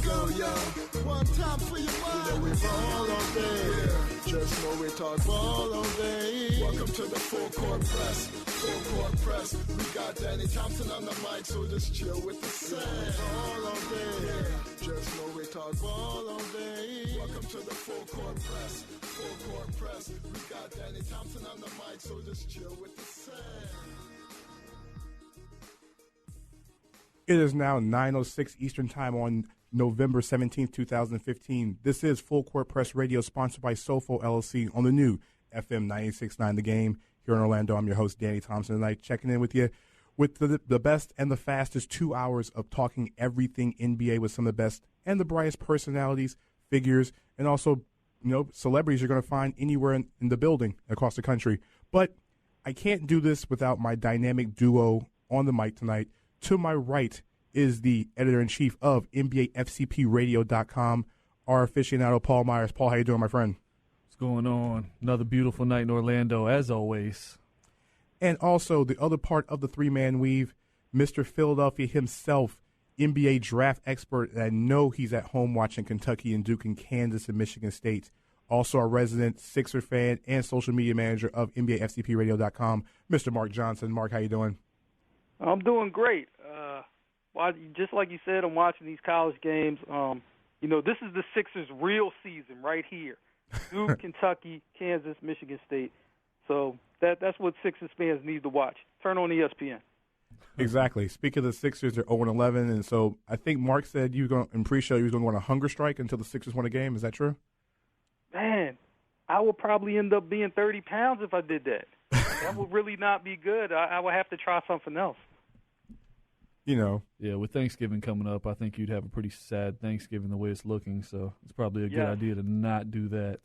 go, yo. One time for your mind. You know we ball all day. Yeah. Just know we talk ball all day. Welcome to the full court press. Full court press. We got Danny Thompson on the mic, so just chill with the set. Ball all day. Yeah. Just know we talk ball all day. Welcome to the full court press. Full court press. We got Danny Thompson on the mic, so just chill with the set. It is now 9:06 Eastern Time on November 17th, 2015. This is Full Court Press Radio, sponsored by SOFOELLC on the new FM 96.9 The Game. Here in Orlando, I'm your host, Danny Thompson, tonight, checking in with you with the best and the fastest 2 hours of talking everything NBA with some of the best and the brightest personalities, figures, and also, celebrities you're going to find anywhere in the building across the country. But I can't do this without my dynamic duo on the mic tonight. To my right is the editor-in-chief of NBAFCPRadio.com, our aficionado, Paul Myers. Paul, how you doing, my friend? What's going on? Another beautiful night in Orlando, as always. And also the other part of the three-man weave, Mr. Philadelphia himself, NBA draft expert. And I know he's at home watching Kentucky and Duke and Kansas and Michigan State. Also a resident Sixer fan and social media manager of NBAFCPRadio.com, Mr. Marc Johnson. Marc, how you doing? I'm doing great. Just like you said, I'm watching these college games. This is the Sixers' real season right here. Duke, Kentucky, Kansas, Michigan State. So that's what Sixers fans need to watch. Turn on ESPN. Exactly. Speaking of the Sixers, they're 0-11, and so I think Marc said in pre-show you were going to go on a hunger strike until the Sixers won a game. Is that true? Man, I would probably end up being 30 pounds if I did that. That would really not be good. I would have to try something else. Yeah, with Thanksgiving coming up, I think you'd have a pretty sad Thanksgiving the way it's looking, so it's probably a good idea to not do that.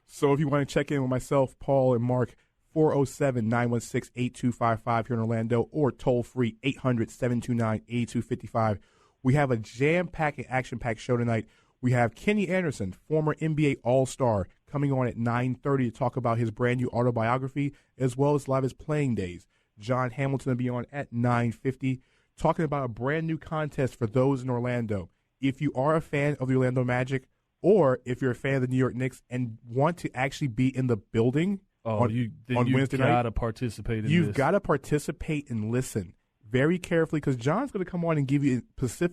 So if you want to check in with myself, Paul, and Marc, 407-916-8255 here in Orlando, or toll-free 800-729-8255. We have a jam-packed and action-packed show tonight. We have Kenny Anderson, former NBA All-Star, coming on at 9:30 to talk about his brand-new autobiography, as well as a lot of his playing days. John Hamilton will be on at 9:50. Talking about a brand new contest for those in Orlando. If you are a fan of the Orlando Magic, or if you're a fan of the New York Knicks and want to actually be in the building on Wednesday night, you've got to participate and listen very carefully, because John's going to come on and give you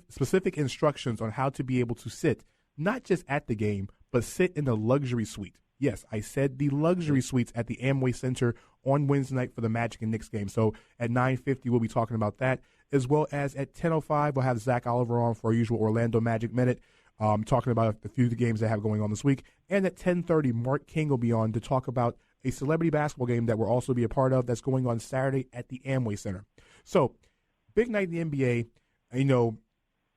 specific instructions on how to be able to sit, not just at the game, but sit in the luxury suite. Yes, I said the luxury suites at the Amway Center on Wednesday night for the Magic and Knicks game. So at 9:50, we'll be talking about that, as well as at 10:05, we'll have Zach Oliver on for our usual Orlando Magic Minute, talking about a few of the games they have going on this week. And at 10:30, Mark King will be on to talk about a celebrity basketball game that we'll also be a part of that's going on Saturday at the Amway Center. So, big night in the NBA.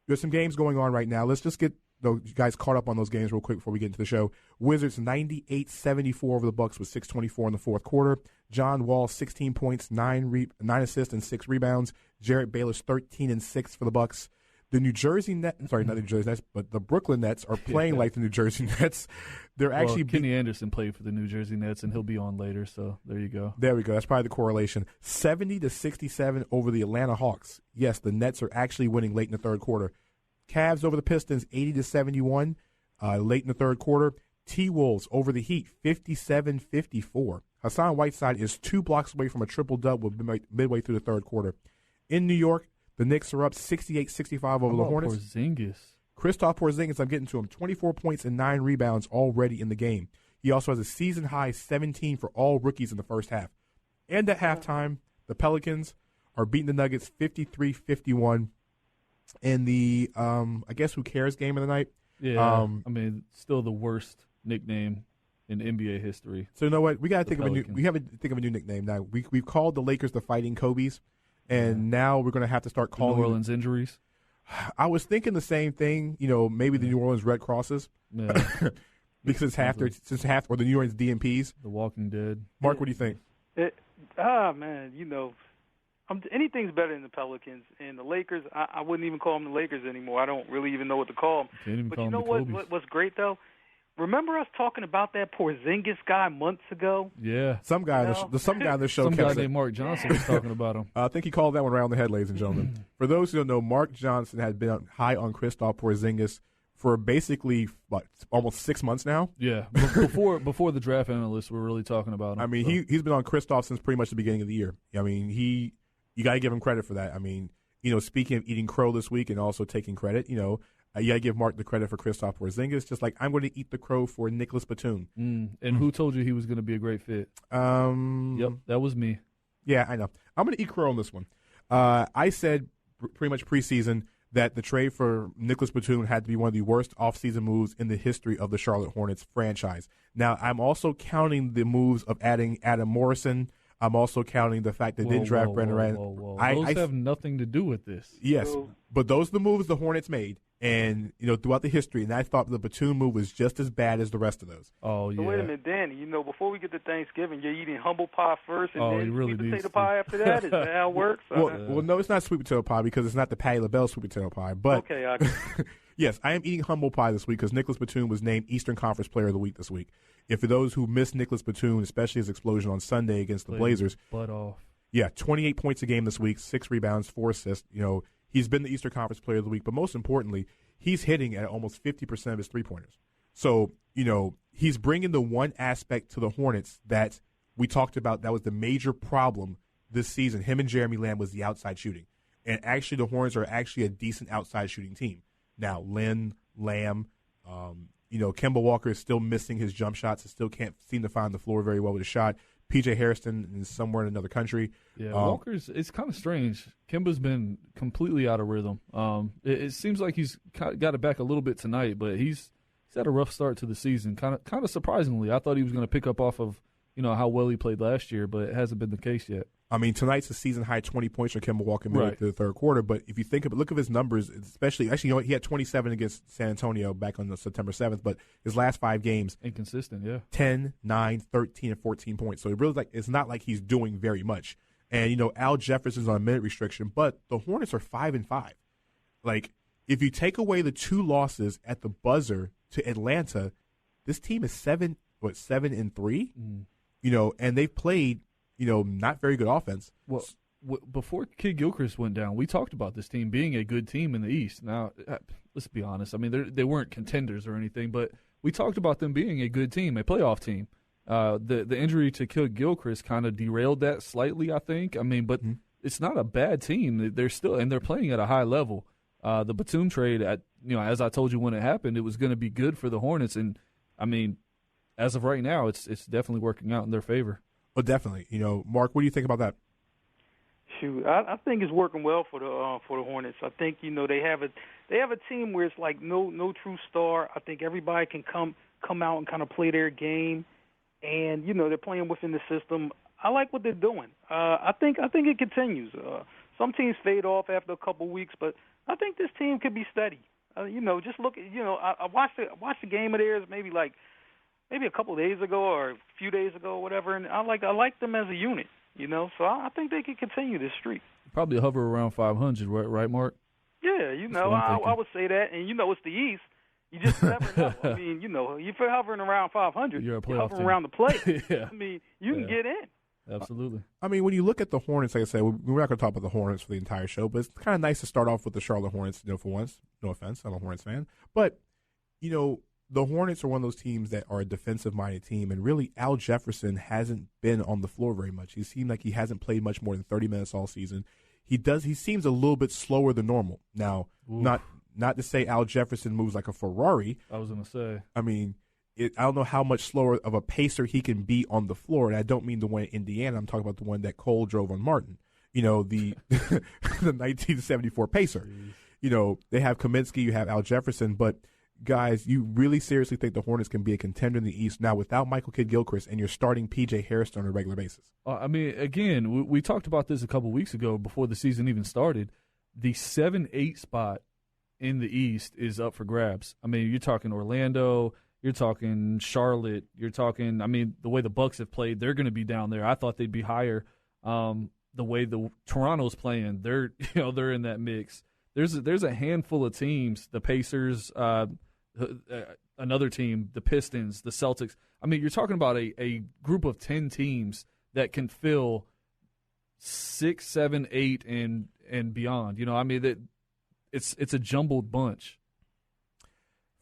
There's some games going on right now. Let's just get you guys caught up on those games real quick before we get into the show. Wizards 98-74 over the Bucks with 6:24 in the fourth quarter. John Wall 16 points, 9 assists and 6 rebounds. Jarrett Bayless 13-6 for the Bucks. The New Jersey Nets, not the New Jersey Nets, but the Brooklyn Nets are playing like the New Jersey Nets. They're actually Kenny Anderson played for the New Jersey Nets, and he'll be on later. So there you go. There we go. That's probably the correlation. 70-67 over the Atlanta Hawks. Yes, the Nets are actually winning late in the third quarter. Cavs over the Pistons, 80-71, late in the third quarter. T-Wolves over the Heat, 57-54. Hassan Whiteside is 2 blocks away from a triple-double midway through the third quarter. In New York, the Knicks are up 68-65 over the Hornets. Kristaps Porzingis, I'm getting to him, 24 points and 9 rebounds already in the game. He also has a season-high 17 for all rookies in the first half. And at halftime, the Pelicans are beating the Nuggets 53-51. In the, I guess, who cares game of the night. Yeah, still the worst nickname in NBA history. So you know what? We got to think of a new. We have to think of a new nickname now. We've called the Lakers the Fighting Kobe's, and now we're going to have to start calling New Orleans injuries. I was thinking the same thing. Maybe the New Orleans Red Crosses, because it's half or the New Orleans DMPs. The Walking Dead. Marc, what do you think? Anything's better than the Pelicans. And the Lakers, I wouldn't even call them the Lakers anymore. I don't really even know what to call them. But you know what's great, though? remember us talking about that Porzingis guy months ago? Yeah. Some guy on the show Some guy kept named Marc Johnson was talking about him. I think he called that one around the head, ladies and gentlemen. For those who don't know, Marc Johnson had been high on Kristaps Porzingis for basically almost 6 months now. Yeah, before the draft analysts were really talking about him. I mean, so. he's been on Kristaps since pretty much the beginning of the year. I mean, you got to give him credit for that. I mean, speaking of eating crow this week and also taking credit, you got to give Marc the credit for Kristaps Porzingis, just like I'm going to eat the crow for Nicholas Batum. And who told you he was going to be a great fit? Yep, that was me. Yeah, I know. I'm going to eat crow on this one. I said pretty much preseason that the trade for Nicholas Batum had to be one of the worst offseason moves in the history of the Charlotte Hornets franchise. Now, I'm also counting the moves of adding Adam Morrison. I'm also counting the fact that they didn't draft Brandon Rand. Those have nothing to do with this. Yes, but those are the moves the Hornets made, and throughout the history. And I thought the Batum move was just as bad as the rest of those. Oh yeah. So wait a minute, Danny. Before we get to Thanksgiving, you're eating humble pie first, and then really sweet potato pie after that. Is that how it works? Well, no, it's not sweet potato pie because it's not the Patti LaBelle sweet potato pie. But okay, yes, I am eating humble pie this week because Nicholas Batum was named Eastern Conference Player of the Week this week. If for those who missed Nicholas Batum, especially his explosion on Sunday against the Blazers, butt off. Yeah, 28 points a game this week, 6 rebounds, 4 assists. He's been the Eastern Conference Player of the Week, but most importantly, he's hitting at almost 50% of his three-pointers. So, he's bringing the one aspect to the Hornets that we talked about that was the major problem this season. Him and Jeremy Lamb was the outside shooting. And actually, the Hornets are actually a decent outside shooting team. Now, Lamb, Kemba Walker is still missing his jump shots and still can't seem to find the floor very well with a shot. P.J. Harrison is somewhere in another country. Yeah, Walker's – it's kind of strange. Kemba's been completely out of rhythm. It seems like he's got it back a little bit tonight, but he's had a rough start to the season, kind of surprisingly. I thought he was going to pick up off of how well he played last year, but it hasn't been the case yet. I mean, tonight's a season-high 20 points for Kemba Walker made to the third quarter. But if you look at his numbers, especially he had 27 against San Antonio back on September 7th. But his last 5 games, inconsistent, yeah, 10, 9, 13, and 14 points. So it's not like he's doing very much. And Al Jefferson's on a minute restriction, but the Hornets are 5-5. Like if you take away the 2 losses at the buzzer to Atlanta, this team is 7-3. And they've played. Not very good offense. Well, before Kid Gilchrist went down, we talked about this team being a good team in the East. Now, let's be honest. I mean, they weren't contenders or anything, but we talked about them being a good team, a playoff team. The injury to Kid Gilchrist kind of derailed that slightly, I think. I mean, but it's not a bad team. They're playing at a high level. The Batum trade, as I told you when it happened, it was going to be good for the Hornets, and I mean, as of right now, it's definitely working out in their favor. Oh, definitely. Marc, what do you think about that? Shoot, I think it's working well for the Hornets. I think they have a team where it's like no true star. I think everybody can come out and kind of play their game, and they're playing within the system. I like what they're doing. I think it continues. Some teams fade off after a couple weeks, but I think this team could be steady. Just look at I watched the game of theirs maybe a couple of days ago or a few days ago or whatever, and I like them as a unit, So I think they can continue this streak. Probably hover around 500, right, Marc? Yeah, I would say that, and it's the East. You just never know. I mean, if you're hovering around 500, you're hovering around the play. Yeah. I mean, you can get in. Absolutely. I mean, when you look at the Hornets, like I said, we're not going to talk about the Hornets for the entire show, but it's kind of nice to start off with the Charlotte Hornets, for once. No offense, I'm a Hornets fan. But, the Hornets are one of those teams that are a defensive-minded team, and really Al Jefferson hasn't been on the floor very much. He seemed like he hasn't played much more than 30 minutes all season. He seems a little bit slower than normal. Now, not to say Al Jefferson moves like a Ferrari. I was going to say. I mean, I don't know how much slower of a pacer he can be on the floor, and I don't mean the one in Indiana. I'm talking about the one that Cole drove on Martin. The the 1974 pacer. Jeez. They have Kaminsky, you have Al Jefferson, but guys, you really seriously think the Hornets can be a contender in the East now without Michael Kidd-Gilchrist and you're starting P.J. Harrison on a regular basis? I mean, again, we talked about this a couple weeks ago before the season even started. The 7-8 spot in the East is up for grabs. I mean, you're talking Orlando, you're talking Charlotte, you're talking, I mean, the way the Bucks have played, they're going to be down there. I thought they'd be higher. The way the Toronto's playing, they're in that mix. There's a handful of teams, the Pacers, another team, the Pistons, the Celtics. I mean, you're talking about a group of 10 teams that can fill 6, 7, 8, and beyond. I mean, that it's a jumbled bunch.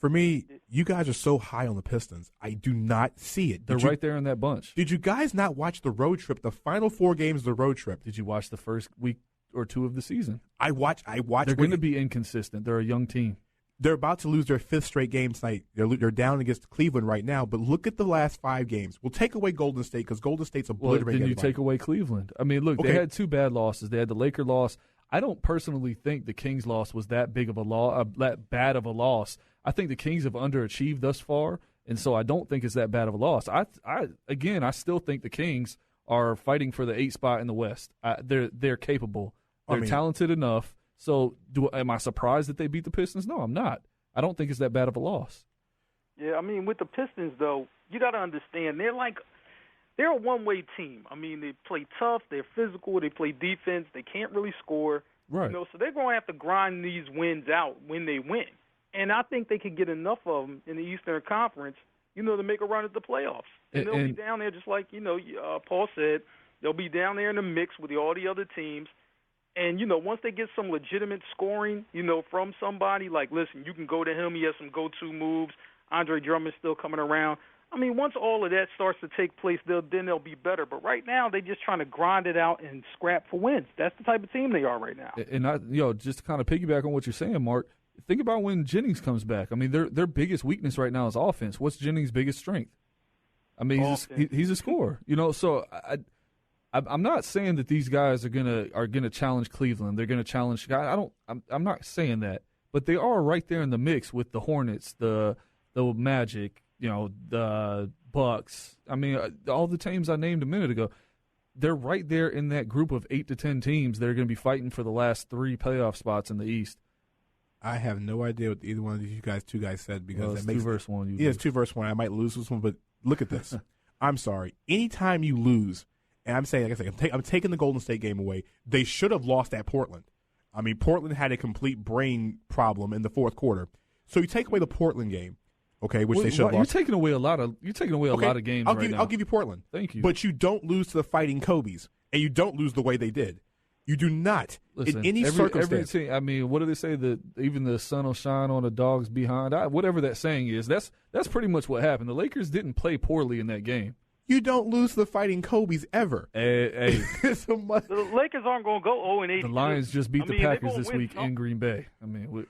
For me, you guys are so high on the Pistons. I do not see it. They're right there in that bunch. Did you guys not watch the road trip, the final 4 games of the road trip? Did you watch the first week or 2 of the season? I watched. They're going to be inconsistent. They're a young team. They're about to lose their 5th straight game tonight. They're down against Cleveland right now, but look at the last 5 games. We'll take away Golden State because Golden State's obliterating everybody. Then you take away Cleveland. I mean, look, okay. They had 2 bad losses. They had the Laker loss. I don't personally think the Kings loss was that big of a loss, that bad of a loss. I think the Kings have underachieved thus far, and so I don't think it's that bad of a loss. I still think the Kings are fighting for the 8th spot in the West. They're capable. They're talented enough. So am I surprised that they beat the Pistons? No, I'm not. I don't think it's that bad of a loss. Yeah, I mean, with the Pistons, though, you got to understand, they're a one-way team. I mean, they play tough, they're physical, they play defense, they can't really score. Right. So they're going to have to grind these wins out when they win. And I think they could get enough of them in the Eastern Conference, to make a run at the playoffs. And they'll be down there just like, Paul said, they'll be down there in the mix with all the other teams. And, once they get some legitimate scoring, from somebody, like, listen, you can go to him. He has some go-to moves. Andre Drummond's still coming around. I mean, once all of that starts to take place, then they'll be better. But right now, they're just trying to grind it out and scrap for wins. That's the type of team they are right now. And, just to kind of piggyback on what you're saying, Mark, think about when Jennings comes back. I mean, their biggest weakness right now is offense. What's Jennings' biggest strength? I mean, he's a scorer. So I'm not saying that these guys are gonna challenge Cleveland. They're gonna challenge guys. I'm not saying that, but they are right there in the mix with the Hornets, the Magic, the Bucks. I mean, all the teams I named a minute ago. They're right there in that group of 8 to 10 teams that are going to be fighting for the last 3 playoff spots in the East. I have no idea what either one of these two guys said because it makes 2-1. It's 2-1. I might lose this one, but look at this. I'm sorry. Anytime you lose. And I'm saying, like I say, I'm taking the Golden State game away. They should have lost at Portland. I mean, Portland had a complete brain problem in the 4th quarter. So you take away the Portland game, okay, which they should have lost. You're taking away a lot of games right now. I'll give you Portland. Thank you. But you don't lose to the Fighting Kobe's, and you don't lose the way they did. You do not. Listen, in any circumstance. Every team, I mean, what do they say? That even the sun will shine on a dog's behind. Whatever that saying is, that's pretty much what happened. The Lakers didn't play poorly in that game. You don't lose to the Fighting Kobe's ever. Hey. The Lakers aren't going to go 0-8. The Lions just beat the Packers this week in Green Bay. I mean,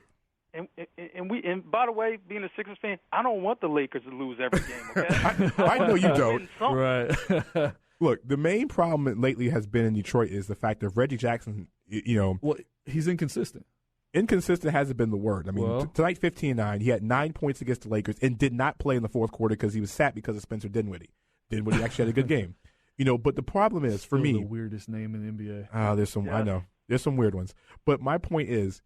and by the way, being a Sixers fan, I don't want the Lakers to lose every game. Okay? I know you don't. Right. Look, the main problem lately has been in Detroit is the fact that Reggie Jackson, well, he's inconsistent. Inconsistent hasn't been the word. I mean, tonight 15-9, he had 9 points against the Lakers and did not play in the 4th quarter because he was sat because of Spencer Dinwiddie. Dinwiddie actually had a good game. But the problem is, for me, the weirdest name in the NBA. I know. There's some weird ones. But my point is,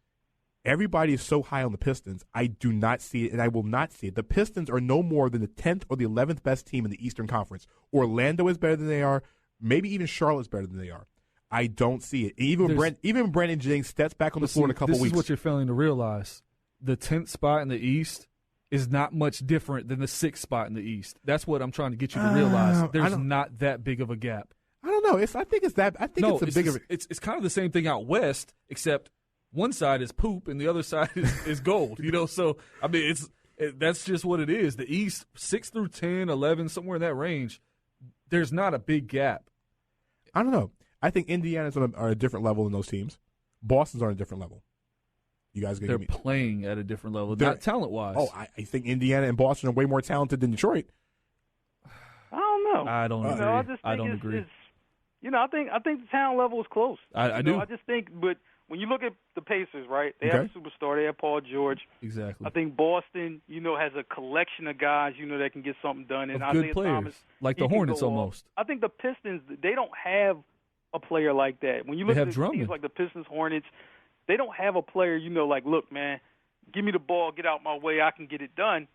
everybody is so high on the Pistons. I do not see it, and I will not see it. The Pistons are no more than the 10th or the 11th best team in the Eastern Conference. Orlando is better than they are. Maybe even Charlotte's better than they are. I don't see it. Even Brandon Jennings steps back on the floor in a couple weeks. This is what you're failing to realize. The 10th spot in the East is not much different than the 6th spot in the East. That's what I'm trying to get you to realize. There's not that big of a gap. I don't know. It's It's kind of the same thing out West, except one side is poop and the other side is gold. So I mean, that's just what it is. The East, 6 through 10, 11, somewhere in that range. There's not a big gap. I don't know. I think Indiana's on a different level than those teams. Boston's on a different level. You guys They're playing at a different level, not talent-wise. Oh, I think Indiana and Boston are way more talented than Detroit. I don't know. I don't agree. I don't agree. I think the talent level is close. I do. I just think, but when you look at the Pacers, right? They have a superstar. They have Paul George. Exactly. I think Boston, has a collection of guys, that can get something done. And of good players, Thomas, like the Hornets almost. I think the Pistons, they don't have a player like that. When you look at teams like the Pistons, Hornets, they don't have a player, like, look, man, give me the ball, get out my way, I can get it done,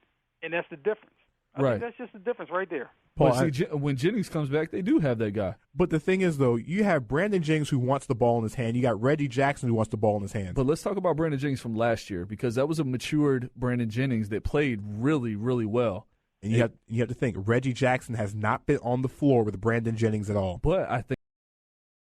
and that's the difference. I think that's just the difference right there. Paul, But see, when Jennings comes back, they do have that guy. But the thing is, though, you have Brandon Jennings who wants the ball in his hand. You got Reggie Jackson who wants the ball in his hands. But let's talk about Brandon Jennings from last year, because that was a matured Brandon Jennings that played really, really well. And you have to think, Reggie Jackson has not been on the floor with Brandon Jennings at all. But I think